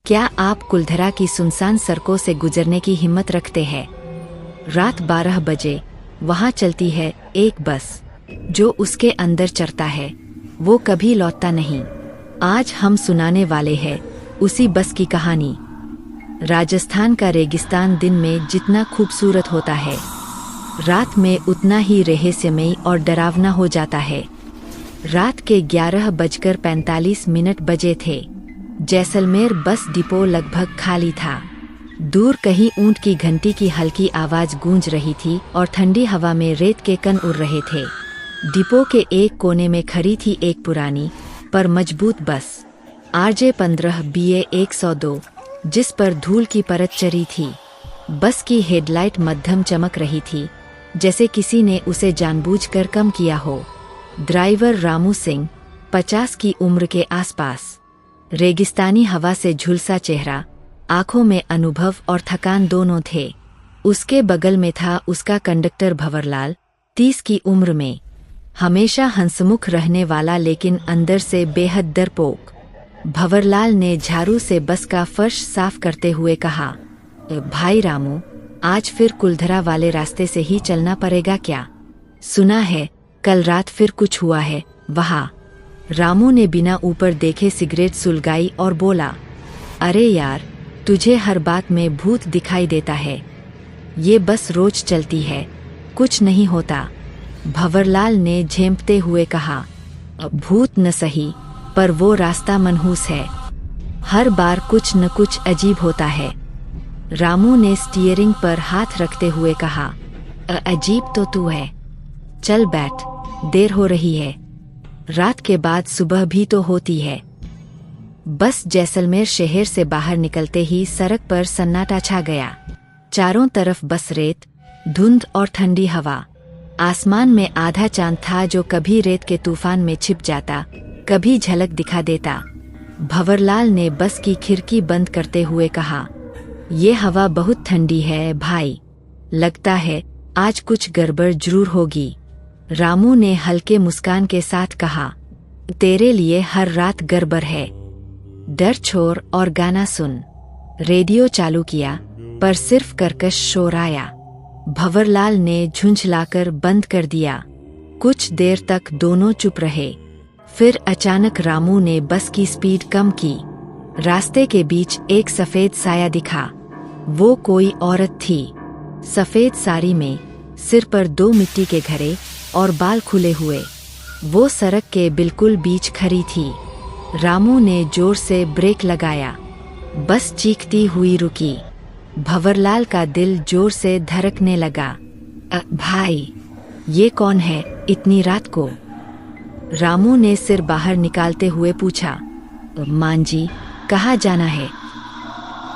क्या आप कुलधरा की सुनसान सड़कों से गुजरने की हिम्मत रखते हैं? रात 12 बजे वहाँ चलती है एक बस। जो उसके अंदर चढ़ता है वो कभी लौटता नहीं। आज हम सुनाने वाले हैं उसी बस की कहानी। राजस्थान का रेगिस्तान दिन में जितना खूबसूरत होता है, रात में उतना ही रहस्यमयी और डरावना हो जाता है। रात के 11:45 बजे थे। जैसलमेर बस डिपो लगभग खाली था। दूर कहीं ऊंट की घंटी की हल्की आवाज गूंज रही थी और ठंडी हवा में रेत के कण उड़ रहे थे। डिपो के एक कोने में खड़ी थी एक पुरानी पर मजबूत बस RJ15 BA 102, जिस पर धूल की परत चढ़ी थी। बस की हेडलाइट मध्यम चमक रही थी, जैसे किसी ने उसे जानबूझकर कम किया हो। ड्राइवर रामू सिंह, 50 की उम्र के आसपास। रेगिस्तानी हवा से झुलसा चेहरा, आंखों में अनुभव और थकान दोनों थे। उसके बगल में था उसका कंडक्टर भंवरलाल, 30 की उम्र में, हमेशा हंसमुख रहने वाला लेकिन अंदर से बेहद डरपोक। भंवरलाल ने झाड़ू से बस का फर्श साफ करते हुए कहा, भाई रामू, आज फिर कुलधरा वाले रास्ते से ही चलना पड़ेगा क्या? सुना है कल रात फिर कुछ हुआ है वहाँ। रामू ने बिना ऊपर देखे सिगरेट सुलगाई और बोला, अरे यार, तुझे हर बात में भूत दिखाई देता है। ये बस रोज चलती है, कुछ नहीं होता। भंवरलाल ने झेंपते हुए कहा, भूत न सही, पर वो रास्ता मनहूस है। हर बार कुछ न कुछ अजीब होता है। रामू ने स्टीयरिंग पर हाथ रखते हुए कहा, अजीब तो तू है। चल बैठ, देर हो रही है। रात के बाद सुबह भी तो होती है। बस जैसलमेर शहर से बाहर निकलते ही सड़क पर सन्नाटा छा गया। चारों तरफ बस रेत, धुंध और ठंडी हवा। आसमान में आधा चांद था जो कभी रेत के तूफान में छिप जाता, कभी झलक दिखा देता। भंवरलाल ने बस की खिड़की बंद करते हुए कहा, ये हवा बहुत ठंडी है भाई, लगता है आज कुछ गड़बड़ जरूर होगी। रामू ने हल्के मुस्कान के साथ कहा, तेरे लिए हर रात गड़बड़ है। डर छोड़ और गाना सुन। रेडियो चालू किया, पर सिर्फ कर्कश शोर आया। भंवरलाल ने झुंझलाकर बंद कर दिया। कुछ देर तक दोनों चुप रहे। फिर अचानक रामू ने बस की स्पीड कम की। रास्ते के बीच एक सफेद साया दिखा। वो कोई औरत थी, सफेद साड़ी में, सिर पर 2 मिट्टी के घड़े और बाल खुले हुए। वो सड़क के बिल्कुल बीच खड़ी थी। रामू ने जोर से ब्रेक लगाया। बस चीखती हुई रुकी। भंवरलाल का दिल जोर से धड़कने लगा। भाई, ये कौन है इतनी रात को? रामू ने सिर बाहर निकालते हुए पूछा। मां जी, कहाँ जाना है?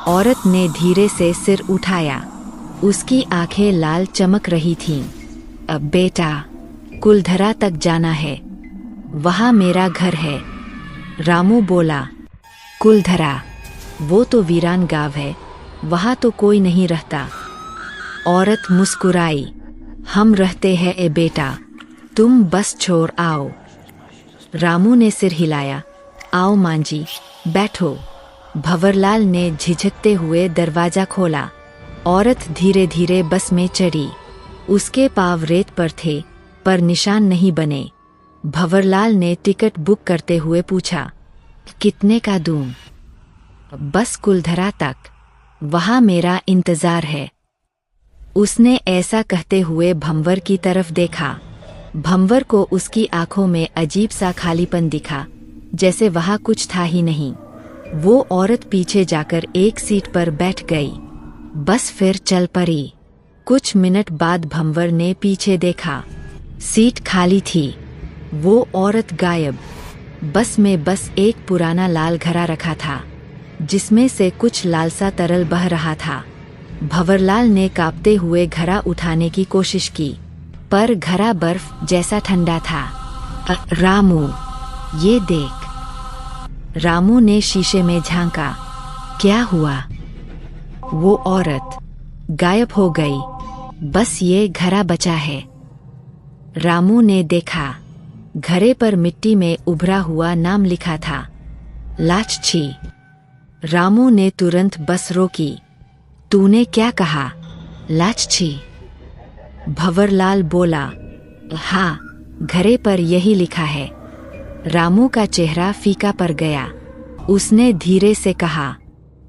औरत ने धीरे से सिर उठाया। उसकी आंखें लाल चमक रही थीं। बेटा, कुलधरा तक जाना है, वहाँ मेरा घर है। रामू बोला। कुलधरा? वो तो वीरान गांव है, वहाँ तो कोई नहीं रहता। औरत मुस्कुराई। हम रहते हैं ए बेटा, तुम बस छोड़ आओ। रामू ने सिर हिलाया। आओ मां जी, बैठो। भंवरलाल ने झिझकते हुए दरवाजा खोला। औरत धीरे धीरे बस में चढ़ी। उसके पांव रेत पर थे, पर निशान नहीं बने। भंवरलाल ने टिकट बुक करते हुए पूछा, कितने का दूं? बस कुलधरा तक, वहाँ मेरा इंतजार है। उसने ऐसा कहते हुए भंवर की तरफ देखा। भंवर को उसकी आंखों में अजीब सा खालीपन दिखा, जैसे वहाँ कुछ था ही नहीं। वो औरत पीछे जाकर एक सीट पर बैठ गई। बस फिर चल पड़ी। कुछ मिनट बाद भंवर ने पीछे देखा। सीट खाली थी। वो औरत गायब। बस में बस एक पुराना लाल घड़ा रखा था, जिसमें से कुछ लालसा तरल बह रहा था। भंवरलाल ने कांपते हुए घड़ा उठाने की कोशिश की, पर घड़ा बर्फ जैसा ठंडा था। रामू, ये देख। रामू ने शीशे में झांका। क्या हुआ? वो औरत गायब हो गई। बस ये घड़ा बचा है। रामू ने देखा। घड़े पर मिट्टी में उभरा हुआ नाम लिखा था, लाचछी। रामू ने तुरंत बस रोकी। तूने क्या कहा? लाचची। भंवरलाल बोला। हाँ, घरे पर यही लिखा है। रामू का चेहरा फीका पड़ गया। उसने धीरे से कहा,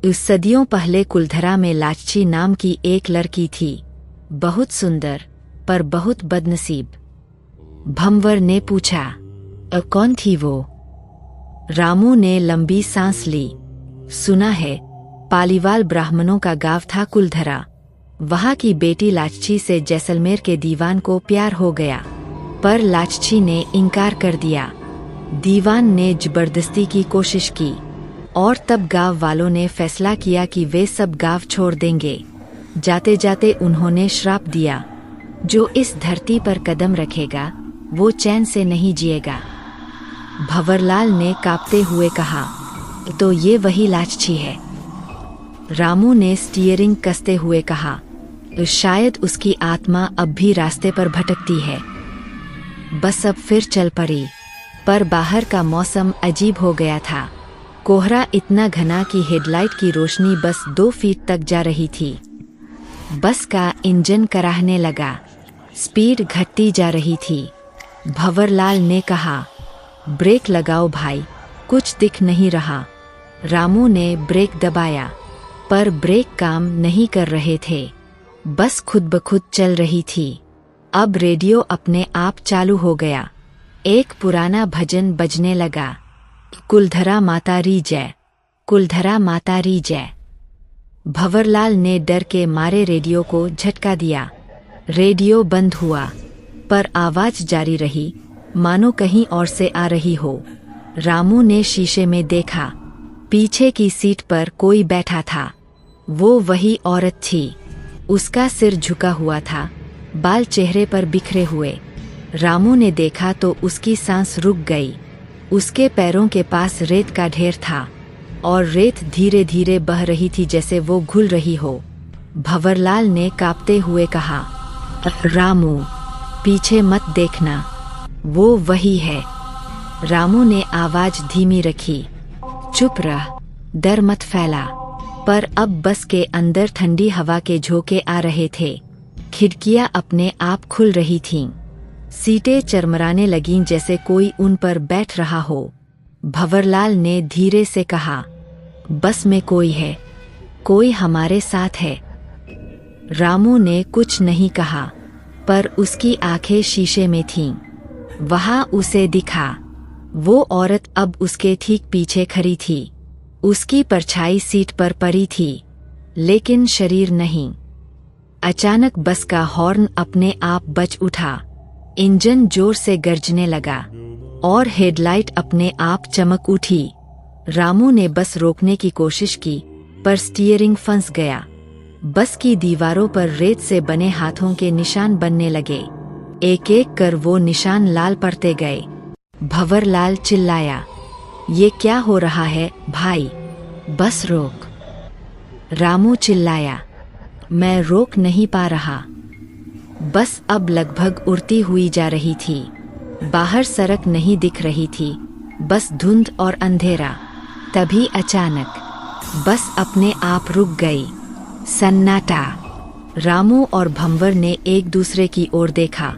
उस सदियों पहले कुलधरा में लाचची नाम की एक लड़की थी, बहुत सुंदर पर बहुत बदनसीब। भंवर ने पूछा, कौन थी वो? रामू ने लंबी सांस ली। सुना है, पालीवाल ब्राह्मणों का गांव था कुलधरा। वहां की बेटी लाचची से जैसलमेर के दीवान को प्यार हो गया, पर लाचची ने इनकार कर दिया। दीवान ने जबरदस्ती की कोशिश की और तब गांव वालों ने फैसला किया कि वे सब गांव छोड़ देंगे। जाते जाते उन्होंने श्राप दिया, जो इस धरती पर कदम रखेगा वो चैन से नहीं जिएगा। भंवरलाल ने कांपते हुए कहा, तो ये वही लाचची है? रामू ने स्टीयरिंग कसते हुए कहा, शायद उसकी आत्मा अब भी रास्ते पर भटकती है। बस अब फिर चल पड़ी, पर बाहर का मौसम अजीब हो गया था। कोहरा इतना घना कि हेडलाइट की रोशनी बस 2 फीट तक जा रही थी। बस का इंजन कराहने लगा, स्पीड घटती जा रही थी। भंवरलाल ने कहा, ब्रेक लगाओ भाई, कुछ दिख नहीं रहा। रामू ने ब्रेक दबाया, पर ब्रेक काम नहीं कर रहे थे। बस खुद ब खुद चल रही थी। अब रेडियो अपने आप चालू हो गया। एक पुराना भजन बजने लगा, कुलधरा माता री जय, कुलधरा माता री जय। भंवरलाल ने डर के मारे रेडियो को झटका दिया। रेडियो बंद हुआ, पर आवाज जारी रही, मानो कहीं और से आ रही हो। रामू ने शीशे में देखा, पीछे की सीट पर कोई बैठा था। वो वही औरत थी। उसका सिर झुका हुआ था, बाल चेहरे पर बिखरे हुए। रामू ने देखा तो उसकी सांस रुक गई। उसके पैरों के पास रेत का ढेर था और रेत धीरे धीरे बह रही थी, जैसे वो घुल रही हो। भंवरलाल ने कांपते हुए कहा, रामू, पीछे मत देखना, वो वही है। रामू ने आवाज धीमी रखी, चुप रह, डर मत फैला। पर अब बस के अंदर ठंडी हवा के झोंके आ रहे थे। खिड़कियां अपने आप खुल रही थीं। सीटें चरमराने लगीं जैसे कोई उन पर बैठ रहा हो। भंवरलाल ने धीरे से कहा, बस में कोई है, कोई हमारे साथ है। रामू ने कुछ नहीं कहा, पर उसकी आंखें शीशे में थीं। वहां उसे दिखा, वो औरत अब उसके ठीक पीछे खड़ी थी। उसकी परछाई सीट पर पड़ी थी, लेकिन शरीर नहीं। अचानक बस का हॉर्न अपने आप बज उठा। इंजन जोर से गरजने लगा और हेडलाइट अपने आप चमक उठी। रामू ने बस रोकने की कोशिश की, पर स्टीयरिंग फंस गया। बस की दीवारों पर रेत से बने हाथों के निशान बनने लगे। एक एक कर वो निशान लाल पड़ते गए। भंवरलाल चिल्लाया, ये क्या हो रहा है भाई? बस रोक। रामू चिल्लाया, मैं रोक नहीं पा रहा। बस अब लगभग उड़ती हुई जा रही थी। बाहर सड़क नहीं दिख रही थी, बस धुंध और अंधेरा। तभी अचानक बस अपने आप रुक गई। सन्नाटा। रामू और भंवर ने एक दूसरे की ओर देखा।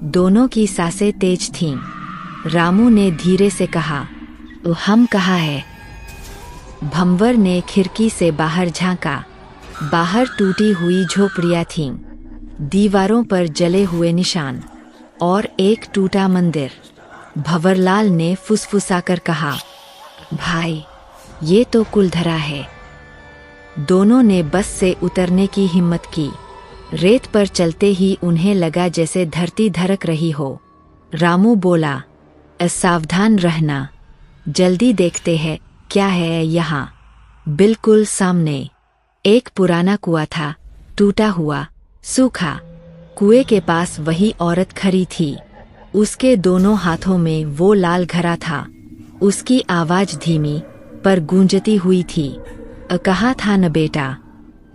दोनों की सांसें तेज थीं। रामू ने धीरे से कहा, हम कहाँ है? भंवर ने खिड़की से बाहर झांका। बाहर टूटी हुई झोपड़ियां थीं, दीवारों पर जले हुए निशान और एक टूटा मंदिर। भंवरलाल ने फुसफुसाकर कहा, भाई, ये तो कुलधरा है। दोनों ने बस से उतरने की हिम्मत की। रेत पर चलते ही उन्हें लगा जैसे धरती धड़क रही हो। रामू बोला, सावधान रहना, जल्दी देखते हैं क्या है यहाँ। बिल्कुल सामने एक पुराना कुआं था, टूटा हुआ, सूखा। कुएं के पास वही औरत खड़ी थी। उसके दोनों हाथों में वो लाल घड़ा था। उसकी आवाज धीमी पर गूंजती हुई थी, कहा था न बेटा,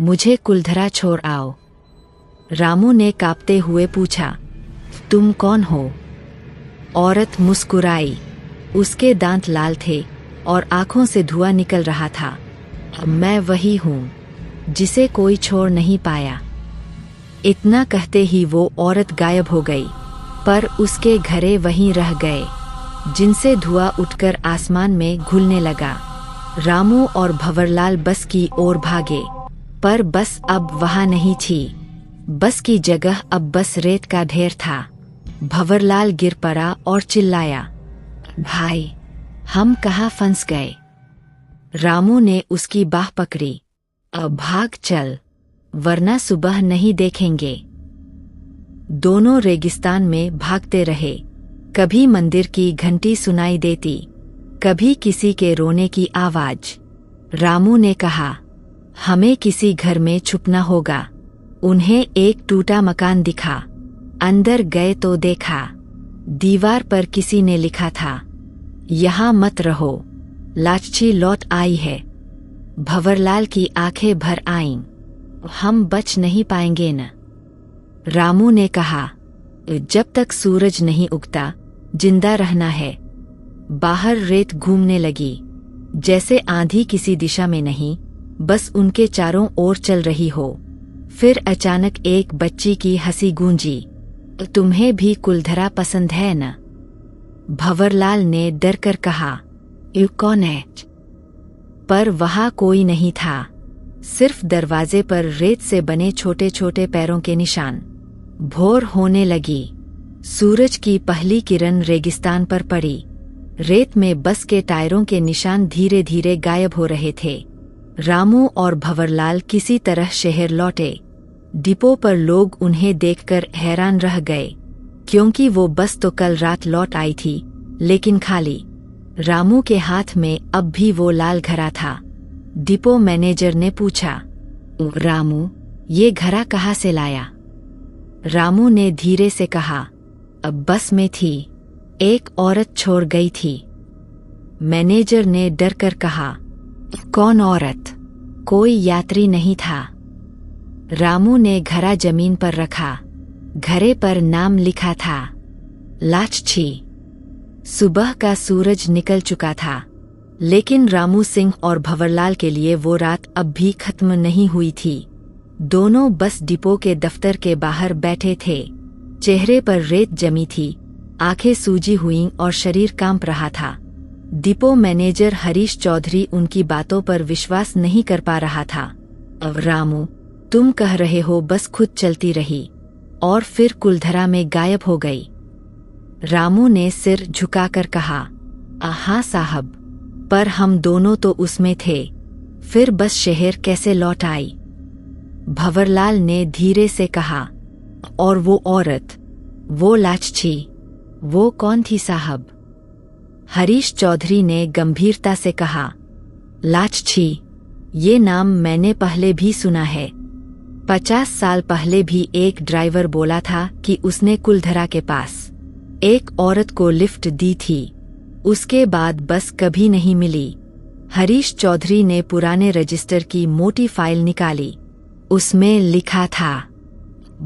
मुझे कुलधरा छोड़ आओ। रामू ने कांपते हुए पूछा, तुम कौन हो? औरत मुस्कुराई। उसके दांत लाल थे और आंखों से धुआं निकल रहा था। मैं वही हूँ जिसे कोई छोड़ नहीं पाया। इतना कहते ही वो औरत गायब हो गई, पर उसके घरे वहीं रह गए, जिनसे धुआं उठकर आसमान में घुलने लगा। रामू और भंवरलाल बस की ओर भागे, पर बस अब वहाँ नहीं थी। बस की जगह अब बस रेत का ढेर था। भंवरलाल गिर पड़ा और चिल्लाया, भाई, हम कहाँ फंस गए? रामू ने उसकी बाह पकड़ी, अब भाग चल, वरना सुबह नहीं देखेंगे। दोनों रेगिस्तान में भागते रहे। कभी मंदिर की घंटी सुनाई देती, कभी किसी के रोने की आवाज। रामू ने कहा, हमें किसी घर में छुपना होगा। उन्हें एक टूटा मकान दिखा। अंदर गए तो देखा, दीवार पर किसी ने लिखा था, यहाँ मत रहो, लाचची लौट आई है। भंवरलाल की आंखें भर आईं, हम बच नहीं पाएंगे न। रामू ने कहा, जब तक सूरज नहीं उगता जिंदा रहना है। बाहर रेत घूमने लगी, जैसे आंधी किसी दिशा में नहीं, बस उनके चारों ओर चल रही हो। फिर अचानक एक बच्ची की हंसी गूंजी, तुम्हें भी कुलधरा पसंद है न? भंवरलाल ने डर कर कहा, यू कौन है? पर वहाँ कोई नहीं था, सिर्फ दरवाजे पर रेत से बने छोटे छोटे पैरों के निशान। भोर होने लगी, सूरज की पहली किरण रेगिस्तान पर पड़ी। रेत में बस के टायरों के निशान धीरे धीरे गायब हो रहे थे। रामू और भंवरलाल किसी तरह शहर लौटे। डिपो पर लोग उन्हें देखकर हैरान रह गए, क्योंकि वो बस तो कल रात लौट आई थी, लेकिन खाली। रामू के हाथ में अब भी वो लाल घड़ा था। डिपो मैनेजर ने पूछा, रामू, ये घड़ा कहाँ से लाया? रामू ने धीरे से कहा, अब बस में थी, एक औरत छोड़ गई थी। मैनेजर ने डर कर कहा, कौन औरत? कोई यात्री नहीं था। रामू ने घड़ा जमीन पर रखा। घड़े पर नाम लिखा था, लाचची। सुबह का सूरज निकल चुका था, लेकिन रामू सिंह और भंवरलाल के लिए वो रात अब भी खत्म नहीं हुई थी। दोनों बस डिपो के दफ्तर के बाहर बैठे थे। चेहरे पर रेत जमी थी, आंखें सूजी हुईं और शरीर कांप रहा था। डिपो मैनेजर हरीश चौधरी उनकी बातों पर विश्वास नहीं कर पा रहा था। अब रामू, तुम कह रहे हो बस खुद चलती रही और फिर कुलधरा में गायब हो गई? रामू ने सिर झुकाकर कहा, हाँ साहब, पर हम दोनों तो उसमें थे। फिर बस शहर कैसे लौट आई? भंवरलाल ने धीरे से कहा, और वो औरत, वो लाचची, वो कौन थी साहब? हरीश चौधरी ने गंभीरता से कहा, लाचची, ये नाम मैंने पहले भी सुना है। 50 साल पहले भी एक ड्राइवर बोला था कि उसने कुलधरा के पास एक औरत को लिफ्ट दी थी। उसके बाद बस कभी नहीं मिली। हरीश चौधरी ने पुराने रजिस्टर की मोटी फाइल निकाली। उसमें लिखा था,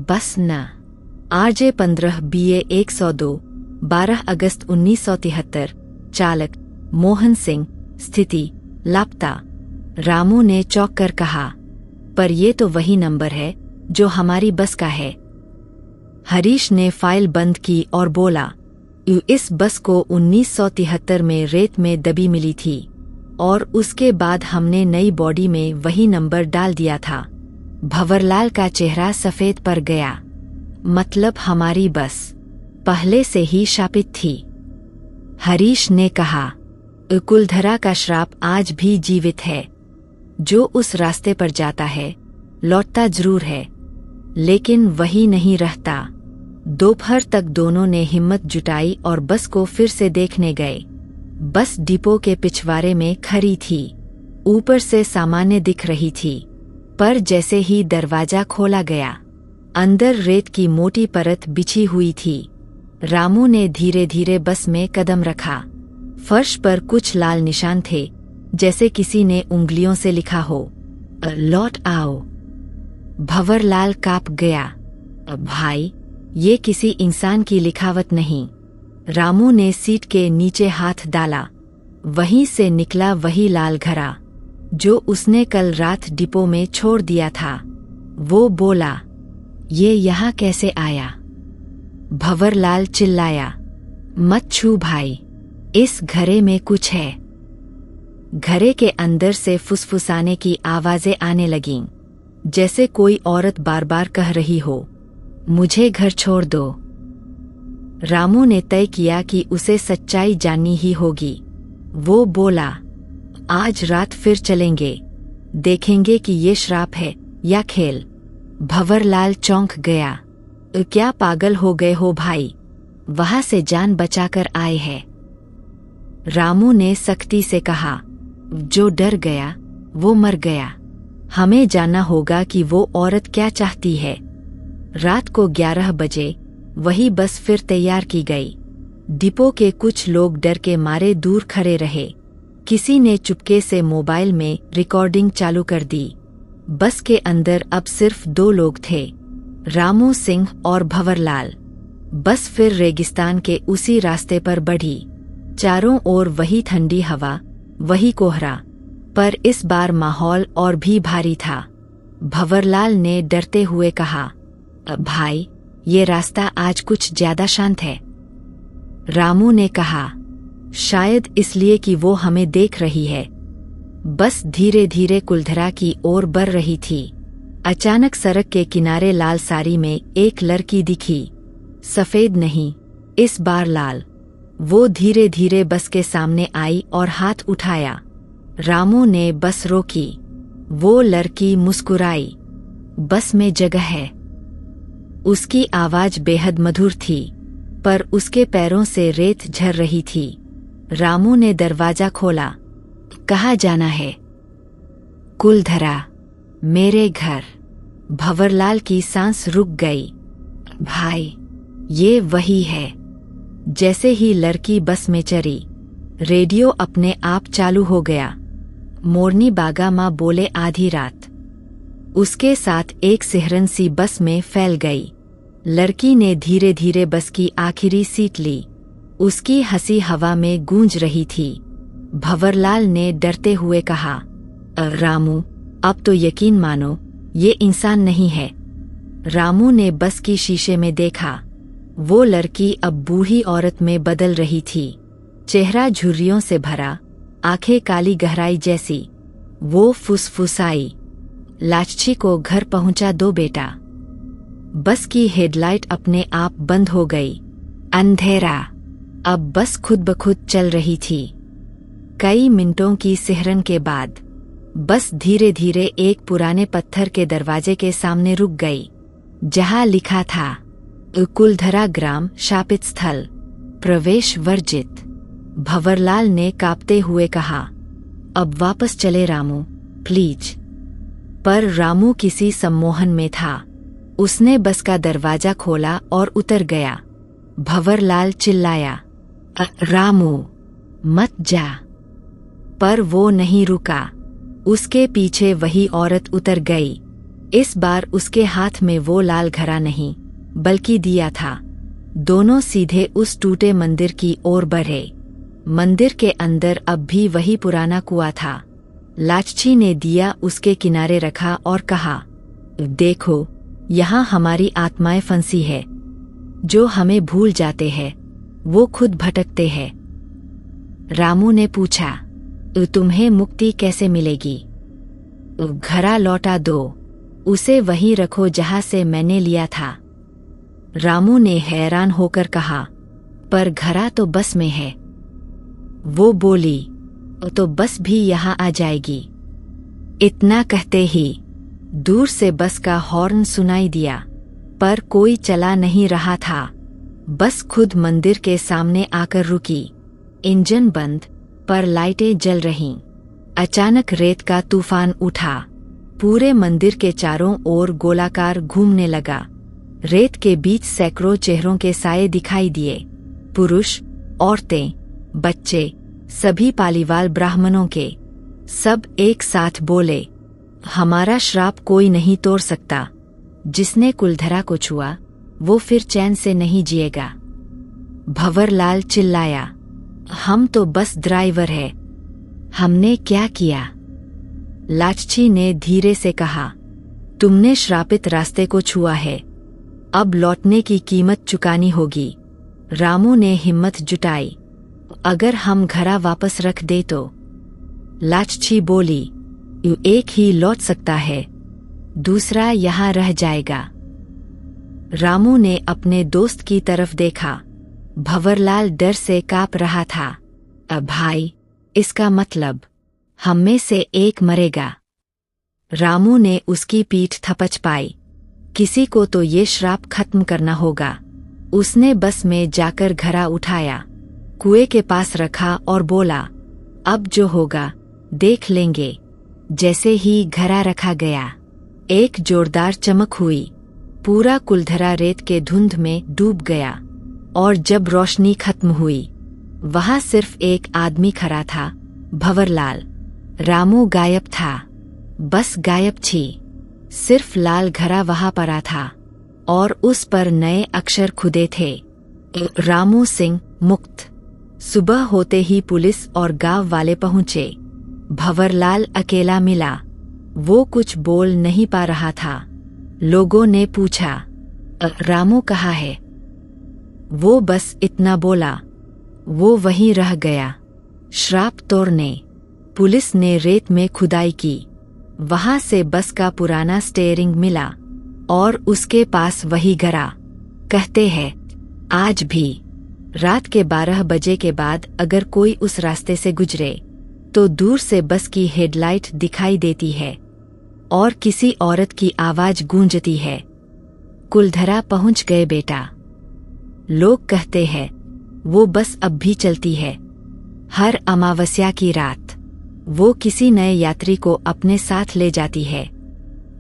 बस न RJ 15 BA 102, 12 अगस्त 1973, चालक मोहन सिंह, स्थिति लापता। रामू ने चौंक कर कहा, पर ये तो वही नंबर है जो हमारी बस का है। हरीश ने फाइल बंद की और बोला, इस बस को 1973 में रेत में दबी मिली थी और उसके बाद हमने नई बॉडी में वही नंबर डाल दिया था। भंवरलाल का चेहरा सफेद पड़ गया। मतलब हमारी बस पहले से ही शापित थी। हरीश ने कहा, कुलधरा का श्राप आज भी जीवित है। जो उस रास्ते पर जाता है लौटता जरूर है, लेकिन वही नहीं रहता। दोपहर तक दोनों ने हिम्मत जुटाई और बस को फिर से देखने गए। बस डिपो के पिछवाड़े में खड़ी थी। ऊपर से सामान्य दिख रही थी, पर जैसे ही दरवाजा खोला गया, अंदर रेत की मोटी परत बिछी हुई थी। रामू ने धीरे धीरे बस में कदम रखा। फर्श पर कुछ लाल निशान थे, जैसे किसी ने उंगलियों से लिखा हो, लौट आओ। भंवरलाल कांप गया। भाई, ये किसी इंसान की लिखावट नहीं। रामू ने सीट के नीचे हाथ डाला। वहीं से निकला वही लाल घड़ा। जो उसने कल रात डिपो में छोड़ दिया था। वो बोला, ये यहाँ कैसे आया? भंवरलाल चिल्लाया, मत छू भाई, इस घरे में कुछ है। घरे के अंदर से फुसफुसाने की आवाजें आने लगीं, जैसे कोई औरत बार बार कह रही हो, मुझे घर छोड़ दो। रामू ने तय किया कि उसे सच्चाई जाननी ही होगी। वो बोला, आज रात फिर चलेंगे, देखेंगे कि ये श्राप है या खेल। भंवरलाल चौंक गया। क्या पागल हो गए हो भाई? वहां से जान बचाकर आए हैं। रामू ने सख्ती से कहा, जो डर गया वो मर गया। हमें जानना होगा कि वो औरत क्या चाहती है। रात को 11 बजे वही बस फिर तैयार की गई। डिपो के कुछ लोग डर के मारे दूर खड़े रहे। किसी ने चुपके से मोबाइल में रिकॉर्डिंग चालू कर दी। बस के अंदर अब सिर्फ 2 लोग थे, रामू सिंह और भंवरलाल। बस फिर रेगिस्तान के उसी रास्ते पर बढ़ी। चारों ओर वही ठंडी हवा, वही कोहरा, पर इस बार माहौल और भी भारी था। भंवरलाल ने डरते हुए कहा, भाई, ये रास्ता आज कुछ ज्यादा शांत है। रामू ने कहा, शायद इसलिए कि वो हमें देख रही है। बस धीरे धीरे कुलधरा की ओर बढ़ रही थी। अचानक सड़क के किनारे लाल साड़ी में एक लड़की दिखी। सफेद नहीं, इस बार लाल। वो धीरे धीरे बस के सामने आई और हाथ उठाया। रामू ने बस रोकी। वो लड़की मुस्कुराई, बस में जगह है। उसकी आवाज बेहद मधुर थी, पर उसके पैरों से रेत झर रही थी। रामू ने दरवाजा खोला। कहाँ जाना है? कुलधरा, मेरे घर। भंवरलाल की सांस रुक गई। भाई, ये वही है। जैसे ही लड़की बस में चढ़ी, रेडियो अपने आप चालू हो गया। मोरनी बागा माँ बोले, आधी रात। उसके साथ एक सिहरन सी बस में फैल गई। लड़की ने धीरे धीरे बस की आखिरी सीट ली। उसकी हंसी हवा में गूंज रही थी। भंवरलाल ने डरते हुए कहा, रामू, अब तो यकीन मानो, ये इंसान नहीं है। रामू ने बस की शीशे में देखा। वो लड़की अब बूढ़ी औरत में बदल रही थी। चेहरा झुर्रियों से भरा, आंखें काली गहराई जैसी। वो फुसफुसाई, लाचची को घर पहुंचा दो बेटा। बस की हेडलाइट अपने आप बंद हो गई। अंधेरा। अब बस खुद ब खुद चल रही थी। कई मिनटों की सिहरन के बाद बस धीरे धीरे एक पुराने पत्थर के दरवाजे के सामने रुक गई, जहां लिखा था, कुलधरा ग्राम शापित स्थल, प्रवेश वर्जित। भंवरलाल ने कांपते हुए कहा, अब वापस चले रामू, प्लीज। पर रामू किसी सम्मोहन में था। उसने बस का दरवाजा खोला और उतर गया। भंवरलाल चिल्लाया, रामू, मत जा। पर वो नहीं रुका। उसके पीछे वही औरत उतर गई। इस बार उसके हाथ में वो लाल घड़ा नहीं, बल्कि दिया था। दोनों सीधे उस टूटे मंदिर की ओर बढ़े। मंदिर के अंदर अब भी वही पुराना कुआं था। लाचची ने दिया उसके किनारे रखा और कहा, देखो, यहाँ हमारी आत्माएं फंसी है। जो हमें भूल जाते हैं, वो खुद भटकते हैं। रामू ने पूछा, तुम्हें मुक्ति कैसे मिलेगी? घड़ा लौटा दो, उसे वहीं रखो जहां से मैंने लिया था। रामू ने हैरान होकर कहा, पर घड़ा तो बस में है। वो बोली, तो बस भी यहाँ आ जाएगी। इतना कहते ही दूर से बस का हॉर्न सुनाई दिया, पर कोई चला नहीं रहा था। बस खुद मंदिर के सामने आकर रुकी। इंजन बंद, पर लाइटें जल रहीं। अचानक रेत का तूफान उठा। पूरे मंदिर के चारों ओर गोलाकार घूमने लगा। रेत के बीच सैकड़ों चेहरों के साए दिखाई दिए। पुरुष, औरतें, बच्चे, सभी पालीवाल ब्राह्मणों के। सब एक साथ बोले, हमारा श्राप कोई नहीं तोड़ सकता। जिसने कुलधरा को छुआ, वो फिर चैन से नहीं जिएगा। भंवरलाल चिल्लाया, हम तो बस ड्राइवर है। हमने क्या किया? लाचची ने धीरे से कहा, तुमने श्रापित रास्ते को छुआ है, अब लौटने की कीमत चुकानी होगी। रामू ने हिम्मत जुटाई, अगर हम घड़ा वापस रख दे तो? लाचची बोली, एक ही लौट सकता है, दूसरा यहाँ रह जाएगा। रामू ने अपने दोस्त की तरफ देखा। भंवरलाल डर से काँप रहा था। अब भाई, इसका मतलब हम में से एक मरेगा। रामू ने उसकी पीठ थपच पाई। किसी को तो ये श्राप खत्म करना होगा। उसने बस में जाकर घड़ा उठाया, कुएं के पास रखा और बोला, अब जो होगा देख लेंगे। जैसे ही घड़ा रखा गया, एक जोरदार चमक हुई। पूरा कुलधरा रेत के धुंध में डूब गया और जब रोशनी खत्म हुई, वहां सिर्फ एक आदमी खड़ा था, भंवरलाल। रामू गायब था, बस गायब थी। सिर्फ लाल घड़ा वहां पड़ा था और उस पर नए अक्षर खुदे थे, रामू सिंह मुक्त। सुबह होते ही पुलिस और गांव वाले पहुंचे। भंवरलाल अकेला मिला। वो कुछ बोल नहीं पा रहा था। लोगों ने पूछा, रामू कहाँ है? वो बस इतना बोला, वो वहीं रह गया। श्राप तोड़ने। पुलिस ने रेत में खुदाई की। वहां से बस का पुराना स्टीयरिंग मिला और उसके पास वही घड़ा। कहते हैं, आज भी रात के 12 बजे के बाद अगर कोई उस रास्ते से गुजरे तो दूर से बस की हेडलाइट दिखाई देती है और किसी औरत की आवाज गूंजती है, कुलधरा पहुंच गए बेटा। लोग कहते हैं वो बस अब भी चलती है। हर अमावस्या की रात वो किसी नए यात्री को अपने साथ ले जाती है,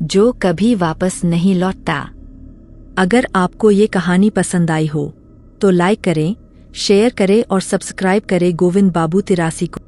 जो कभी वापस नहीं लौटता। अगर आपको ये कहानी पसंद आई हो तो लाइक करें, शेयर करें और सब्सक्राइब करें गोविंद बाबू 83 को।